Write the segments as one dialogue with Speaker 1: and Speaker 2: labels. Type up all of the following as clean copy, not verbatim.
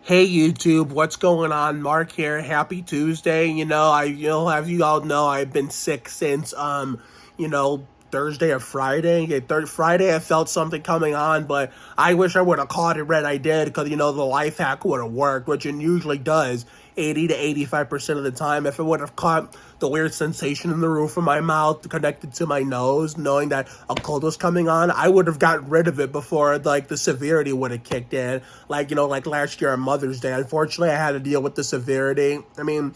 Speaker 1: Hey YouTube, what's going on? Mark here. Happy Tuesday. As you all know, I've been sick since Thursday or Friday. Friday I felt something coming on, but I wish I would have caught it right. I did because the life hack would have worked, which it usually does 80 to 85% of the time. If it would have caught the weird sensation in the roof of my mouth connected to my nose, knowing that a cold was coming on, I would have gotten rid of it before the severity would have kicked in. Like last year on Mother's Day. Unfortunately, I had to deal with the severity. I mean,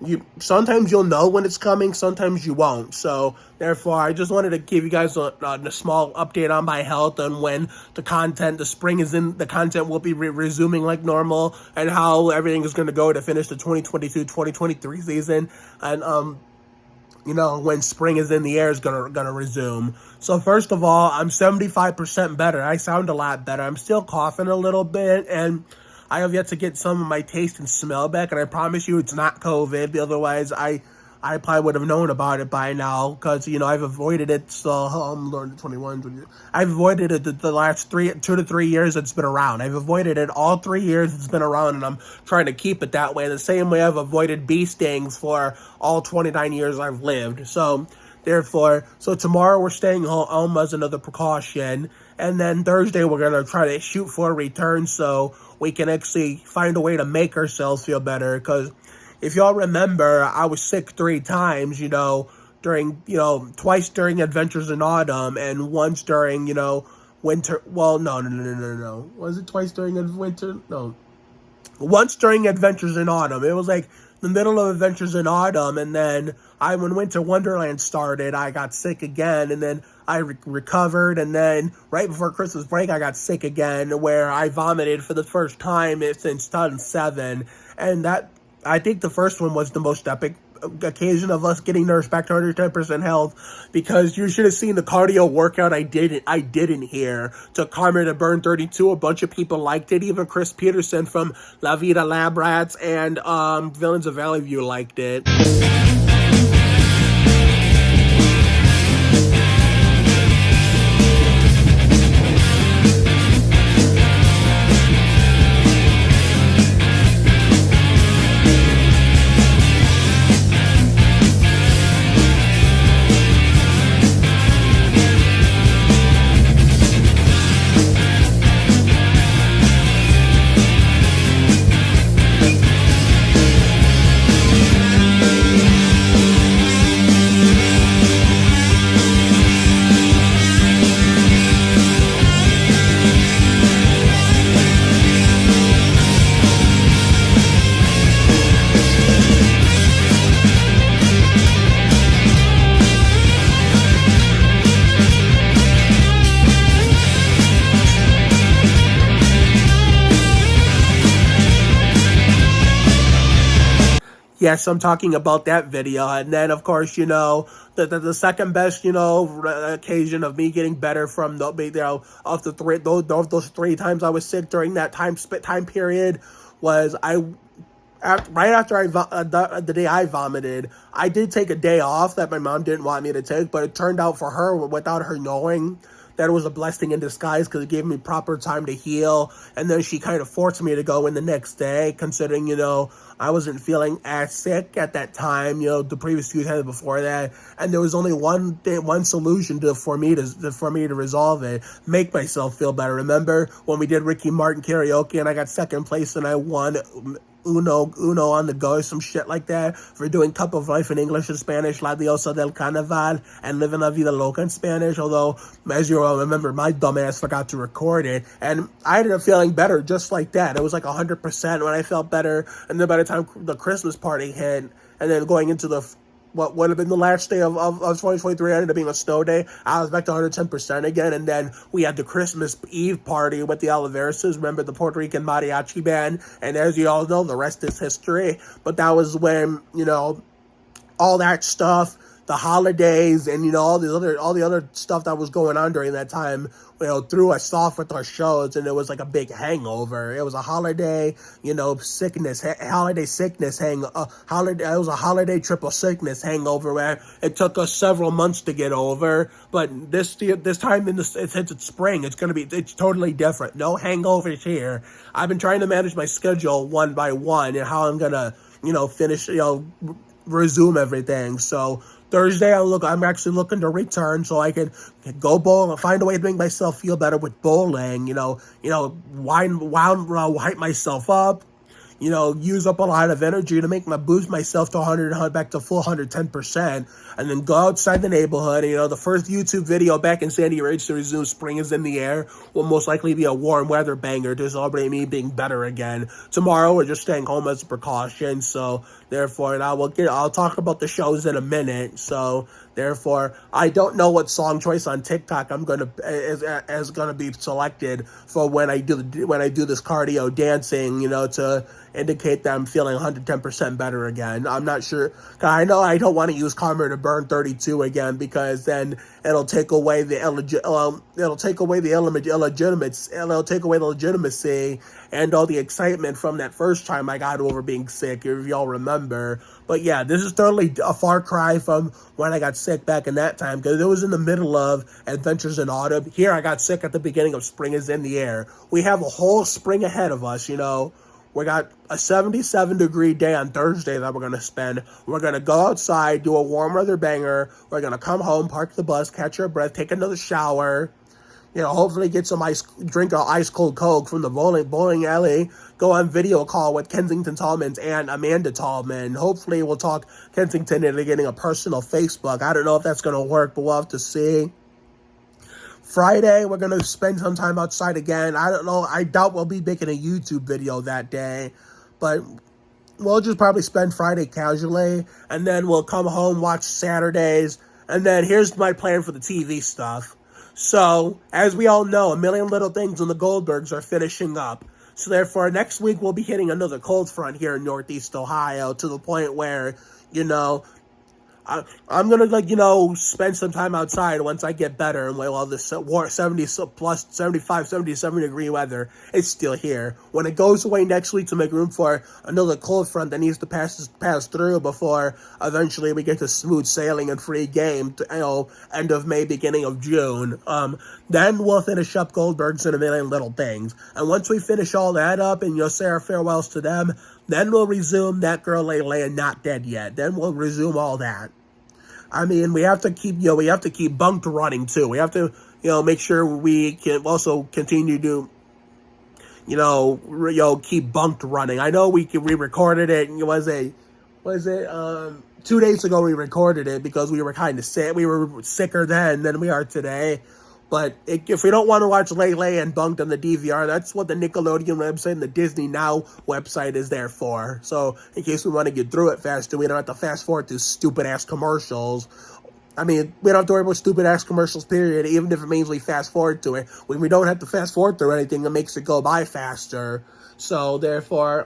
Speaker 1: you sometimes you'll know when it's coming, sometimes you won't. So therefore, I just wanted to give you guys a small update on my health and when the spring is in, the content will be resuming like normal, and how everything is going to go to finish the 2022-2023 season, and when spring is in the air is gonna resume. So first of all, I'm 75% better. I sound a lot better. I'm still coughing a little bit, and I have yet to get some of my taste and smell back, and I promise you it's not COVID. Otherwise, I probably would have known about it by now, because, I've avoided it, so I'm 21. I've avoided it the last 2 to 3 years it's been around. I've avoided it all 3 years it's been around, and I'm trying to keep it that way. The same way I've avoided bee stings for all 29 years I've lived. So, therefore, tomorrow we're staying home as another precaution, and then Thursday we're going to try to shoot for a return so we can actually find a way to make ourselves feel better, because if y'all remember, I was sick 3 times, twice during Adventures in Autumn and once during, winter. Well, no. Was it twice during winter? No. Once during Adventures in Autumn. It was like the middle of Adventures in Autumn, and then when Winter Wonderland started, I got sick again, and then I recovered, and then right before Christmas break, I got sick again, where I vomited for the first time since 2007, and that, I think the first one was the most epic occasion of us getting nursed back to 110% health, because you should have seen the cardio workout I didn't hear to Karma to Burn 32. A bunch of people liked it. Even Chris Peterson from La Vida Lab Rats and Villains of Valley View liked it. Yes, I'm talking about that video. And then, of course, the second best, occasion of me getting better from of the three, those 3 times I was sick during that time period was right after the day I vomited. I did take a day off that my mom didn't want me to take, but it turned out for her, without her knowing, that it was a blessing in disguise, because it gave me proper time to heal. And then she kind of forced me to go in the next day, considering, I wasn't feeling as sick at that time, the previous few times before that. And there was only one solution for me to resolve it, make myself feel better. Remember when we did Ricky Martin karaoke and I got second place and I won Uno on the go, some shit like that, for doing Cup of Life in English and Spanish, La Diosa del Carnaval, and Living La Vida Loca in Spanish, although, as you all remember, my dumbass forgot to record it, and I ended up feeling better just like that. It was like 100% when I felt better, and then by the time the Christmas party hit, and then going into what would have been the last day of 2023 ended up being a snow day, I was back to 110% again. And then we had the Christmas Eve party with the Oliveras, remember, the Puerto Rican mariachi band, and as you all know, the rest is history. But that was when, all that stuff, the holidays and, all the other stuff that was going on during that time, threw us off with our shows, and it was like a big hangover. It was a holiday, holiday sickness holiday. It was a holiday triple sickness hangover where it took us several months to get over. But this time since it's spring, it's totally different. No hangovers here. I've been trying to manage my schedule one by one and how I'm gonna, finish, resume everything. So Thursday, I'm actually looking to return so I can go bowl and find a way to make myself feel better with bowling. Hype myself up. Use up a lot of energy to boost myself to 100, back to full 110%, and then go outside the neighborhood. The first YouTube video back in Sandy Ridge to resume Spring is in the Air will most likely be a warm weather banger to celebrate me being better again. Tomorrow, we're just staying home as a precaution, so therefore, and I'll talk about the shows in a minute, so therefore, I don't know what song choice on TikTok is gonna be selected for when I do this cardio dancing, to indicate that I'm feeling 110% better again. I'm not sure. I know I don't want to use Karma to Burn 32 again, because then it'll take away the legitimacy and all the excitement from that first time I got over being sick, if y'all remember. But yeah, this is totally a far cry from when I got sick back in that time, because it was in the middle of Adventures in Autumn. Here I got sick at the beginning of Spring is in the Air. We have a whole spring ahead of us, We got a 77-degree day on Thursday that we're going to spend. We're going to go outside, do a warm weather banger. We're going to come home, park the bus, catch our breath, take another shower. Hopefully get some drink an ice cold Coke from the bowling alley. Go on video call with Kensington Tallman's and Amanda Tallman. Hopefully we'll talk Kensington into getting a personal Facebook. I don't know if that's going to work, but we'll have to see. Friday, we're going to spend some time outside again. I don't know. I doubt we'll be making a YouTube video that day. But we'll just probably spend Friday casually. And then we'll come home, watch Saturdays. And then here's my plan for the TV stuff. So, as we all know, A Million Little Things and the Goldbergs are finishing up. So therefore, next week we'll be hitting another cold front here in Northeast Ohio, to the point where, I'm going to, spend some time outside once I get better, and while this 77 degree weather is still here. When it goes away next week, to make room for another cold front that needs to pass through before eventually we get to smooth sailing and free game to, end of May, beginning of June. Then we'll finish up Goldbergs and A Million Little Things. And once we finish all that up and say our farewells to them, then we'll resume That Girl Lele and Not Dead Yet. Then we'll resume all that. I mean, we have to keep Bunked running too. We have to, make sure we can also continue to, keep Bunked running. I know we recorded it. Was it 2 days ago we recorded it because we were kind of sick. We were sicker then than we are today. But if we don't want to watch Lele and Bunked on the DVR, that's what the Nickelodeon website and the Disney Now website is there for. So in case we want to get through it faster, we don't have to fast forward through stupid-ass commercials. I mean, we don't have to worry about stupid-ass commercials, period, even if it means we fast forward to it. When we don't have to fast forward through anything, it makes it go by faster. So therefore,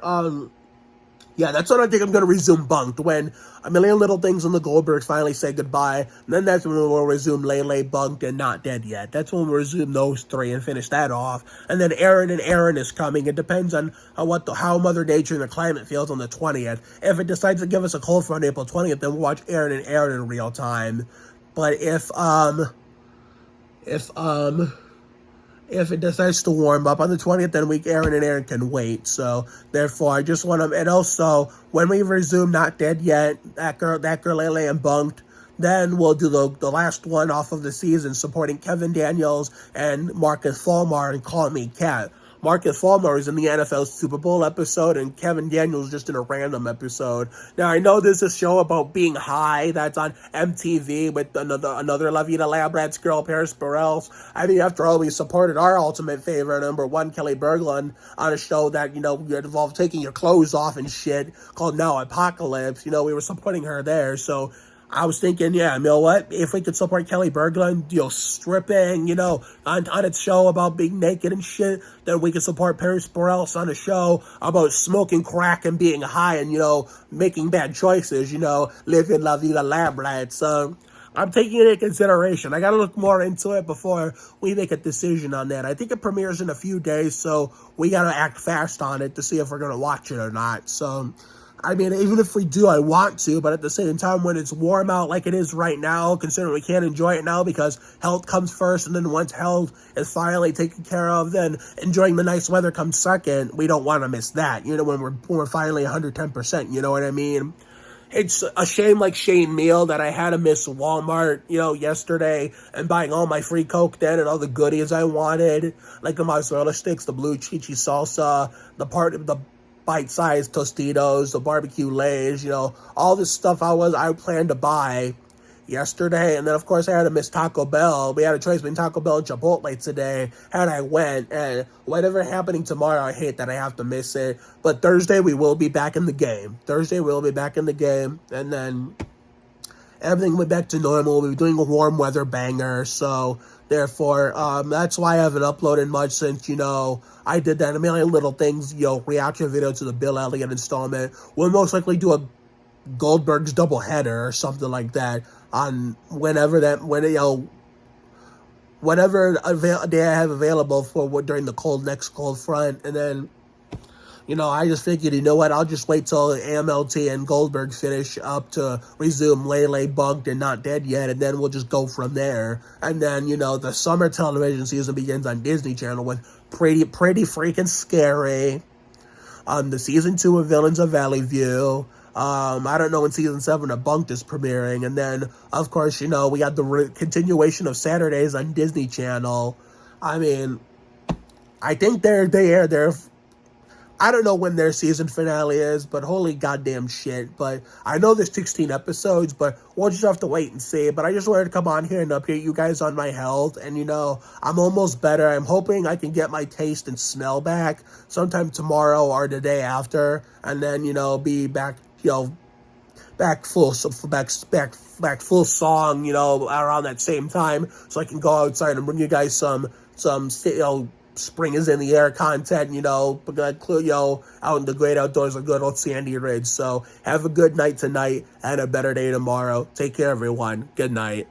Speaker 1: yeah, that's what I think I'm going to resume Bunked, when A Million Little Things and the Goldbergs finally say goodbye. And then that's when we'll resume Lele, Bunked, and Not Dead Yet. That's when we'll resume those three and finish that off. And then Aaron and Aaron is coming. It depends on how Mother Nature and the climate feels on the 20th. If it decides to give us a cold front April 20th, then we'll watch Aaron and Aaron in real time. But if it decides to warm up on the 20th, then Aaron and Aaron can wait. So, therefore, I just want to... And also, when we resume Not Dead Yet, That Girl Lele, and Bunked, then we'll do the last one off of the season, supporting Kevin Daniels and Marcus Fulmar and Call Me Cat. Marcus Fulmar is in the NFL Super Bowl episode, and Kevin Daniels just in a random episode. Now, I know there's a show about being high that's on MTV with another La Vida Labrad's girl, Paris Burrell. I mean, after all, we supported our ultimate favorite, number one, Kelly Berglund, on a show that, involved taking your clothes off and shit, called Now Apocalypse. We were supporting her there, so I was thinking, yeah, you know what? If we could support Kelly Berglund, stripping, on its show about being naked and shit, then we could support Paris Borels on a show about smoking crack and being high and, making bad choices, living la vida lambright. So I'm taking it into consideration. I got to look more into it before we make a decision on that. I think it premieres in a few days, so we got to act fast on it to see if we're going to watch it or not. So, I mean, even if we do, I want to, but at the same time, when it's warm out like it is right now, considering we can't enjoy it now because health comes first, and then once health is finally taken care of, then enjoying the nice weather comes second. We don't want to miss that, when we're finally 110%, you know what I mean? It's a shame, like Shane Meal, that I had to miss Walmart, yesterday and buying all my free Coke then and all the goodies I wanted, like the mozzarella sticks, the blue chichi salsa, the bite-sized Tostitos, the barbecue Lays, all this stuff I planned to buy yesterday. And then, of course, I had to miss Taco Bell. We had a choice between Taco Bell and Chipotle today, and I went. And whatever happening tomorrow, I hate that I have to miss it. But Thursday, we will be back in the game. And then everything went back to normal. We were doing a warm weather banger, so therefore, that's why I haven't uploaded much since, I did that. A million little things, reaction video to the Bill Elliott installment. We'll most likely do a Goldberg's doubleheader or something like that on whatever day I have available for during the next cold front. And then, I just figured, I'll just wait till AMLT and Goldberg finish up to resume Lele Bugged and Not Dead Yet, and then we'll just go from there. And then, the summer television season begins on Disney Channel with pretty freaking scary. The season 2 of Villains of Valley View. I don't know when season 7 of Bunked is premiering. And then, of course, we got the continuation of Saturdays on Disney Channel. I mean, I think they're I don't know when their season finale is, but holy goddamn shit. But I know there's 16 episodes, but we'll just have to wait and see. But I just wanted to come on here and update you guys on my health. And, I'm almost better. I'm hoping I can get my taste and smell back sometime tomorrow or the day after. And then, be back, back full song, around that same time. So I can go outside and bring you guys some spring is in the air content, out in the great outdoors of good old Sandy Ridge. So have a good night tonight and a better day tomorrow. Take care, everyone. Good night.